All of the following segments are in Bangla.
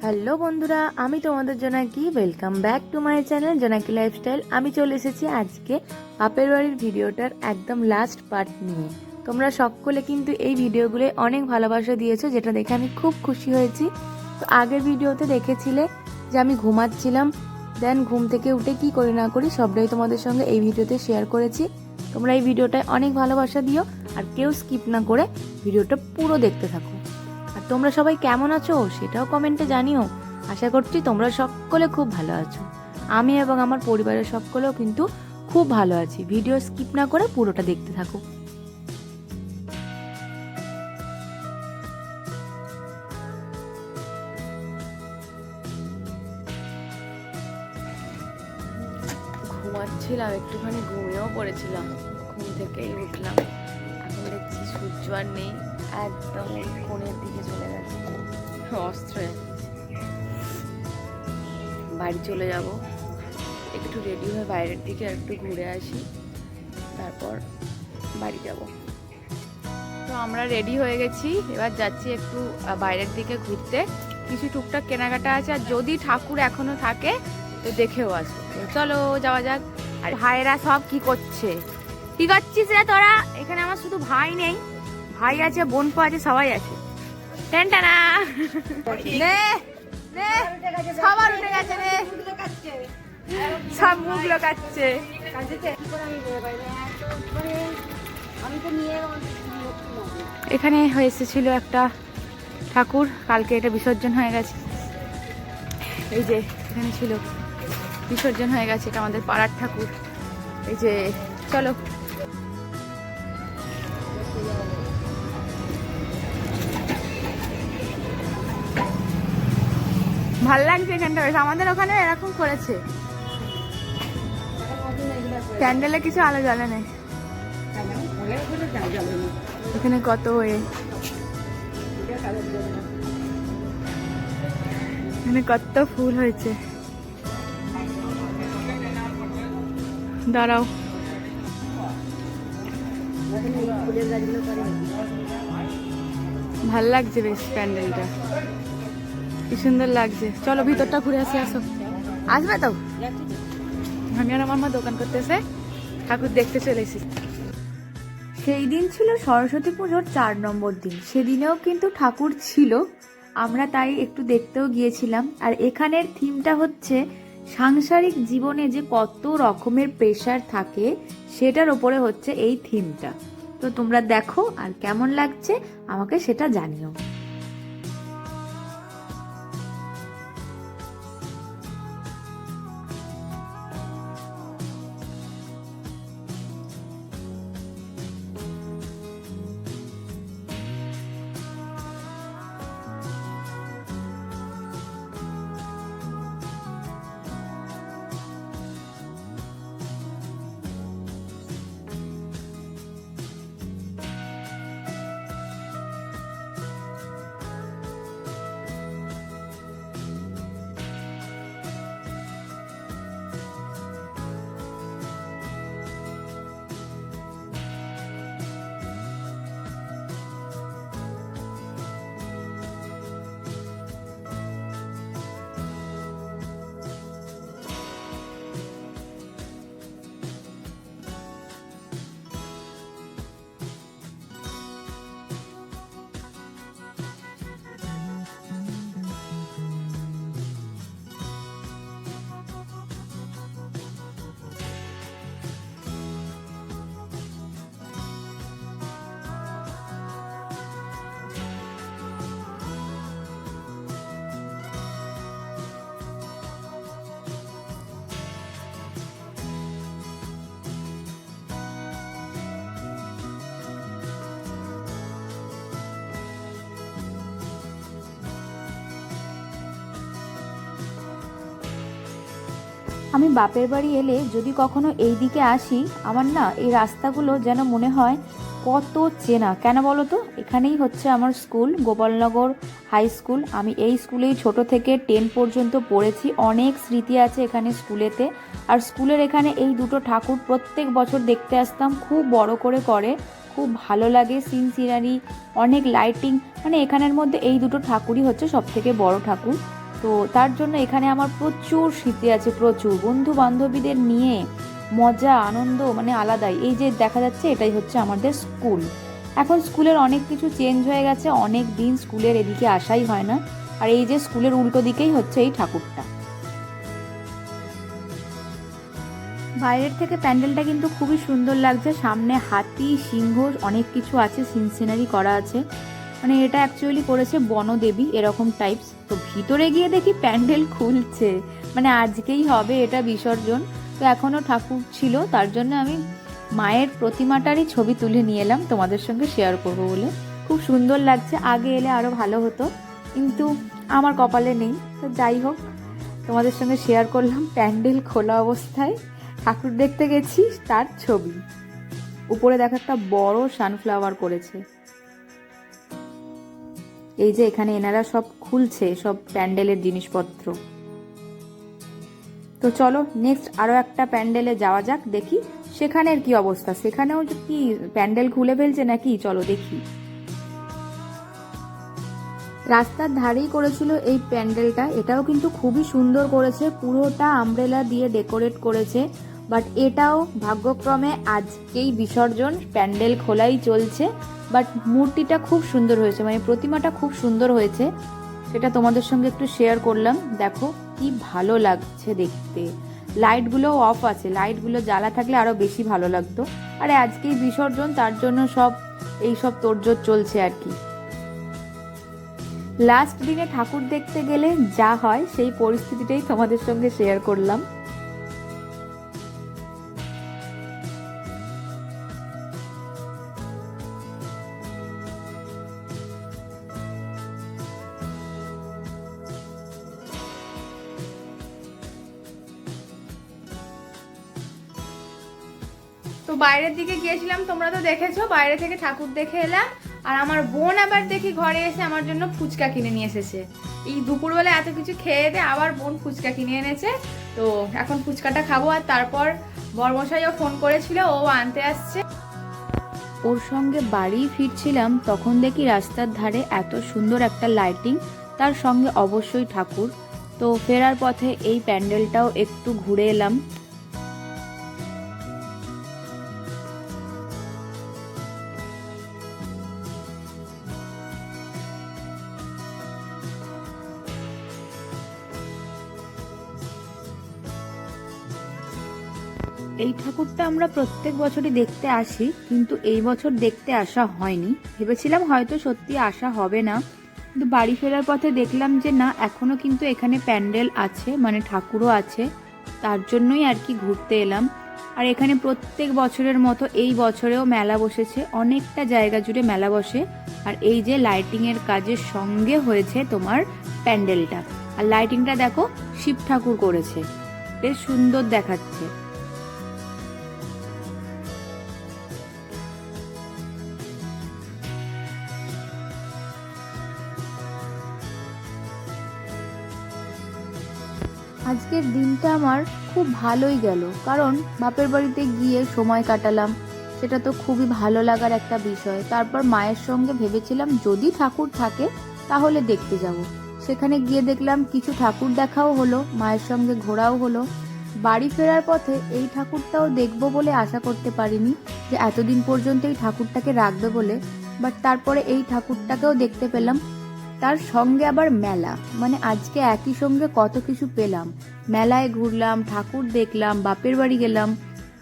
হ্যালো বন্ধুরা, আমি তোমাদের জোনাকি। Welcome back to my channel জোনাকি লাইফস্টাইল। আমি চলে এসেছি আজকে বাপের বাড়ির ভিডিওটার একদম লাস্ট পার্ট নিয়ে। তোমরা সকলে কিন্তু এই ভিডিওগুলো অনেক ভালোবাসা দিয়েছো, যেটা দেখে আমি খুব খুশি হয়েছি। তো আগের ভিডিওতে দেখেছিলে যে আমি ঘুমাচ্ছিলাম, দেন ঘুম থেকে উঠে কি করি না করি সবটাই তোমাদের সঙ্গে এই ভিডিওতে শেয়ার করেছি। তোমরা এই ভিডিওটায় অনেক ভালোবাসা দিও আর কেউ স্কিপ না করে ভিডিওটা পুরো দেখতে থাকো। আর তোমরা সবাই কেমন আছো সেটাও কমেন্টে জানিও। আশা করছি তোমরা সকলে খুব ভালো আছো। আমি এবং আমার পরিবারের সকলেও কিন্তু খুব ভালো আছি। ভিডিও স্কিপ না করে পুরোটা দেখতে থাকো। ঘুমাচ্ছিলাম, একটুখানি ঘুমিয়েও পড়েছিলাম। ঘুম থেকেই উঠলাম, এখন দেখছি সূর্য আর নেই, একদম কোণের দিকে চলে গেছে, অস্ত্র। বাড়ি চলে যাব, একটু রেডি হয়ে বাইরের দিকে একটু ঘুরে আসি, তারপর বাড়ি যাব। তো আমরা রেডি হয়ে গেছি, এবার যাচ্ছি একটু বাইরের দিকে ঘুরতে। কিছু টুকটাক কেনাকাটা আছে, আর যদি ঠাকুর এখনো থাকে তো দেখেও আসবো। চলো যাওয়া যাক। আর ভাইয়েরা সব কি করছে, কি করছিস রে তোরা? এখানে আমার শুধু ভাই নেই, ভাই আছে, বোনপো আছে, সবাই আছে। টেনটানা নে নে, সবার উঠে গেছে রে, সব মুখ লোকাচ্ছে। এখানে এসেছিল একটা ঠাকুর, কালকে এটা বিসর্জন হয়ে গেছে। এই যে এখানে ছিল, বিসর্জন হয়ে গেছে, এটা আমাদের পাড়ার ঠাকুর। এই যে চলো, ভাল লাগছে এখানটা বেশ। আমাদের ওখানে এরকম করেছে, প্যান্ডেলে কিছু আলো জ্বলে নেই। এখানে কত এখানে কত ফুল হয়েছে। দাঁড়াও, ভাল লাগছে বেশ, প্যান্ডেলটা কি সুন্দর লাগছে। চলো ভিতরটা ঘুরে আসি, আসো। আসবে তো? আমি আর আমার মা দোকান করতেছে, ঠাকুর দেখতে চলে এসেছি। সেই দিন ছিল সরস্বতী পুজোর 4 নম্বর দিন। সেদিনেও কিন্তু ঠাকুর ছিল, আমরা তাই একটু দেখতেও গিয়েছিলাম। আর এখানের থিমটা হচ্ছে সাংসারিক জীবনে যে কত রকমের প্রেশার থাকে সেটার ওপরে হচ্ছে এই থিমটা। তো তোমরা দেখো আর কেমন লাগছে আমাকে সেটা জানিও। আমি বাপের বাড়ি এলে যদি কখনো এই দিকে আসি, আমার না এই রাস্তাগুলো যেন মনে হয় কত চেনা। কেন বলো তো? এখানেই হচ্ছে আমার স্কুল, গোপালনগর হাই স্কুল। আমি এই স্কুলেই ছোট থেকে 10 পর্যন্ত পড়েছি। অনেক স্মৃতি আছে এখানে স্কুলেতে। আর স্কুলের এখানে এই দুটো ঠাকুর প্রত্যেক বছর দেখতে আসতাম, খুব বড় করে, খুব ভালো লাগে। সিনারি, অনেক লাইটিং, মানে এখানের মধ্যে এই দুটো ঠাকুরই হচ্ছে সব থেকে বড় ঠাকুর। তো তো তার জন্য এখানে আমার প্রচুর স্মৃতি আছে, প্রচুর বন্ধু বান্ধবীদের নিয়ে মজা আনন্দ মানে আলাদাই। এই যে দেখা যাচ্ছে এটাই হচ্ছে আমাদের স্কুল। এখন স্কুলের অনেক কিছু চেঞ্জ হয়ে গেছে, অনেক দিন স্কুলের এদিকে আসাই হয় না। আর এই যে স্কুলের উল্টো দিকেই হচ্ছে এই ঠাকুরটা। বাইরের থেকে প্যান্ডেলটা কিন্তু খুবই সুন্দর লাগছে, সামনে হাতি সিংহ অনেক কিছু আছে, সিনারি করা আছে। মানে এটা অ্যাকচুয়ালি করেছে বনদেবী এরকম টাইপস। তো ভিতরে গিয়ে দেখি প্যান্ডেল খুলছে, মানে আজকেই হবে এটা বিসর্জন। তো এখনও ঠাকুর ছিল, তার জন্য আমি মায়ের প্রতিমাটারই ছবি তুলে নিয়ে এলাম তোমাদের সঙ্গে শেয়ার করব বলে। খুব সুন্দর লাগছে, আগে এলে আরও ভালো হতো, কিন্তু আমার কপালে নেই। তো যাই হোক, তোমাদের সঙ্গে শেয়ার করলাম প্যান্ডেল খোলা অবস্থায় ঠাকুর দেখতে গেছি তার ছবি। উপরে দেখো একটা বড় সানফ্লাওয়ার করেছে। এই যে এখানে এনারা সব খুলছে সব প্যান্ডেলের জিনিসপত্র। তো চলো নেক্সট আরো একটা প্যান্ডেলে যাওয়া যাক, দেখি সেখানের কি অবস্থা, সেখানেও কি প্যান্ডেল খুলে ফেলছে নাকি, চলো দেখি। রাস্তার ধারেই করেছিল এই প্যান্ডেলটা, এটাও কিন্তু খুবই সুন্দর করেছে, পুরোটা আমব্রেলা দিয়ে ডেকোরেট করেছে। বাট এটাও ভাগ্যক্রমে আজকেই বিসর্জন, প্যান্ডেল খোলাই চলছে। বাট মূর্তিটা খুব সুন্দর হয়েছে, মানে প্রতিমাটা খুব সুন্দর হয়েছে, সেটা তোমাদের সঙ্গে একটু শেয়ার করলাম। দেখো কি ভালো লাগছে দেখতে। লাইটগুলো অফ আছে, লাইটগুলো জ্বালা থাকলে আরো বেশি ভালো লাগতো। আরে আজকেই বিসর্জন, তার জন্য সব এইসব তোড়জোড় চলছে আর কি। লাস্ট দিনে ঠাকুর দেখতে গেলে যা হয় সেই পরিস্থিতিটাই তোমাদের সঙ্গে শেয়ার করলাম। তো বাইরের দিকে গিয়েছিলাম, তোমরা তো দেখেছো, বাইরে থেকে ঠাকুর দেখে এলাম। আর আমার বোন আবার দেখি ঘরে এসে আমার জন্য ফুচকা কিনে নিয়ে এসেছে। এই দুপুরবেলা এত কিছু খেয়ে দিয়ে আবার বোন ফুচকা কিনে এনেছে। তো এখন ফুচকাটা খাবো, আর তারপর বরমশাইও ফোন করেছিল, ও আনতে আসছে। ওর সঙ্গে বাড়ি ফিরছিলাম, তখন দেখি রাস্তার ধারে এত সুন্দর একটা লাইটিং, তার সঙ্গে অবশ্যই ঠাকুর। তো ফেরার পথে এই প্যান্ডেলটাও একটু ঘুরে এলাম। এই ঠাকুরটা আমরা প্রত্যেক বছরই দেখতে আসি, কিন্তু এই বছর দেখতে আসা হয়নি। ভেবেছিলাম হয়তো সত্যি আসা হবে না, কিন্তু বাড়ি ফেরার পথে দেখলাম যে না, এখনো কিন্তু এখানে প্যান্ডেল আছে, মানে ঠাকুরও আছে। তার জন্যই আর কি ঘুরতে এলাম। আর এখানে প্রত্যেক বছরের মতো এই বছরেও মেলা বসেছে, অনেকটা জায়গা জুড়ে মেলা বসে। আর এই যে লাইটিংয়ের কাজের সঙ্গে হয়েছে তোমার প্যান্ডেলটা, আর লাইটিংটা দেখো শিব ঠাকুর করেছে, বেশ সুন্দর দেখাচ্ছে। আজকের দিনটা আমার খুব ভালোই গেল, কারণ বাপের বাড়িতে গিয়ে সময় কাটালাম, সেটা তো খুবই ভালো লাগার একটা বিষয়। তারপর মায়ের সঙ্গে ভেবেছিলাম যদি ঠাকুর থাকে তাহলে দেখতে যাব। সেখানে গিয়ে দেখলাম কিছু ঠাকুর দেখাও হলো, মায়ের সঙ্গে ঘোরাও হলো। বাড়ি ফেরার পথে এই ঠাকুরটাও দেখবো বলে আশা করতে পারিনি যে এতদিন পর্যন্ত এই ঠাকুরটাকে রাখবে বলে। বাট তারপরে এই ঠাকুরটাকেও দেখতে পেলাম, তার সঙ্গে আবার মেলা, মানে আজকে একই সঙ্গে কত কিছু পেলাম। মেলায় ঘুরলাম, ঠাকুর দেখলাম, বাপের বাড়ি গেলাম,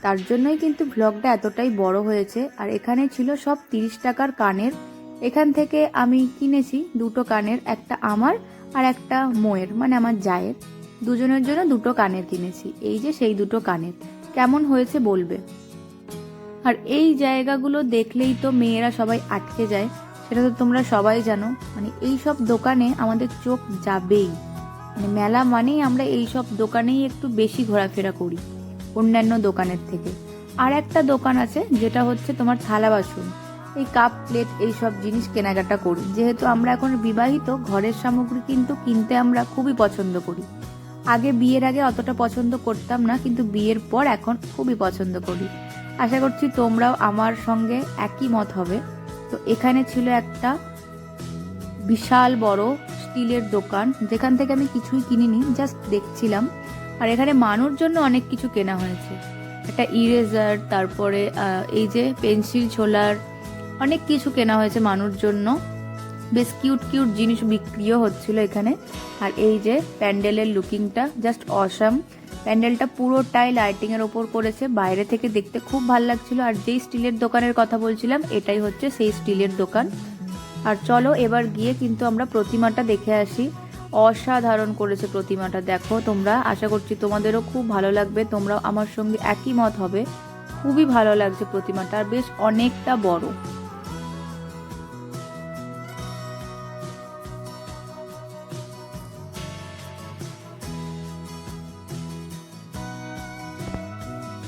তার জন্যই কিন্তু ভ্লগটা এতটাই বড় হয়েছে। আর এখানে ছিল সব 30 টাকার কানের। এখান থেকে আমি কিনেছি দুটো কানের, একটা আমার আর একটা মোয়ের, মানে আমার জায়ের, দুজনের জন্য দুটো কানের কিনেছি। এই যে সেই দুটো কানের, কেমন হয়েছে বলবে। আর এই জায়গাগুলো দেখলেই তো মেয়েরা সবাই আটকে যায়, সেটা তো তোমরা সবাই জানো। মানে এই সব দোকানে আমাদের চোখ যাবেই, মানে মেলা মানেই আমরা এই সব দোকানেই একটু বেশি ঘোরাফেরা করি অন্যান্য দোকানের থেকে। আর একটা দোকান আছে যেটা হচ্ছে তোমার থালা বাসন, এই কাপ প্লেট এইসব জিনিস কেনাকাটা করি। যেহেতু আমরা এখন বিবাহিত, ঘরের সামগ্রী কিন্তু কিনতে আমরা খুবই পছন্দ করি। আগে বিয়ের আগে অতটা পছন্দ করতাম না, কিন্তু বিয়ের পর এখন খুবই পছন্দ করি। আশা করছি তোমরাও আমার সঙ্গে একই মত হবে। তো এখানে ছিল একটা বিশাল বড় স্টিলের দোকান, যেখান থেকে আমি কিছুই কিনিনি, জাস্ট দেখছিলাম। আর এখানে মানুষ জন্য অনেক কিছু কেনা হয়েছে, একটা ইরেজার, তারপরে এই যে পেন্সিল ছোলার অনেক কিছু কেনা হয়েছে মানুষ জন্য। বেশ কিউট কিউট জিনিস বিক্রিও হচ্ছিল এখানে। আর এই যে প্যান্ডেলের লুকিংটা জাস্ট অসাম। প্যান্ডেলটা পুরোটাই লাইটিং এর ওপর করেছে, বাইরে থেকে দেখতে খুব ভালো লাগছিল। আর যেই স্টিলের দোকানের কথা বলছিলাম, এটাই হচ্ছে সেই স্টিলের দোকান। আর চলো এবার গিয়ে কিন্তু আমরা প্রতিমাটা দেখে আসি। অসাধারণ করেছে প্রতিমাটা, দেখো তোমরা। আশা করছি তোমাদেরও খুব ভালো লাগবে, তোমরাও আমার সঙ্গে একই মত হবে। খুবই ভালো লাগছে প্রতিমাটা, আর বেশ অনেকটা বড়।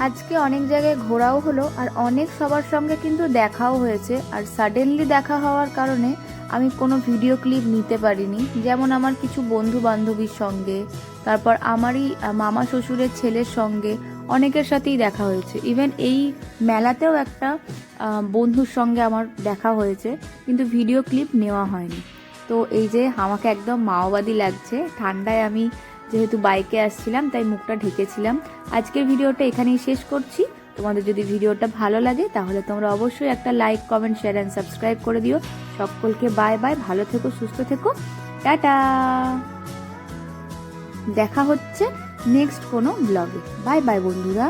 আজকে অনেক জায়গায় ঘোরাও হলো, আর অনেক সবার সঙ্গে কিন্তু দেখাও হয়েছে। আর সাডেনলি দেখা হওয়ার কারণে আমি কোনো ভিডিও ক্লিপ নিতে পারিনি। যেমন আমার কিছু বন্ধু বান্ধবীর সঙ্গে, তারপর আমারই মামা শ্বশুরের ছেলের সঙ্গে, অনেকের সাথেই দেখা হয়েছে। ইভেন এই মেলাতেও একটা বন্ধুর সঙ্গে আমার দেখা হয়েছে, কিন্তু ভিডিও ক্লিপ নেওয়া হয়নি। তো এই যে আমাকে একদম মাওবাদী লাগছে, ঠান্ডায় আমি যেহেতু বাইকে আসছিলাম তাই মুখটা ঢেকেছিলাম। আজকের ভিডিওটা এখানেই শেষ করছি। তোমাদের যদি ভিডিওটা ভালো লাগে তাহলে তোমরা অবশ্যই একটা like, comment, share and subscribe করে দিও। সকলকে বাই বাই, ভালো থেকো, সুস্থ থেকো, টাটা। দেখা হচ্ছে নেক্সট কোনো ব্লগে। বাই বাই বন্ধুরা।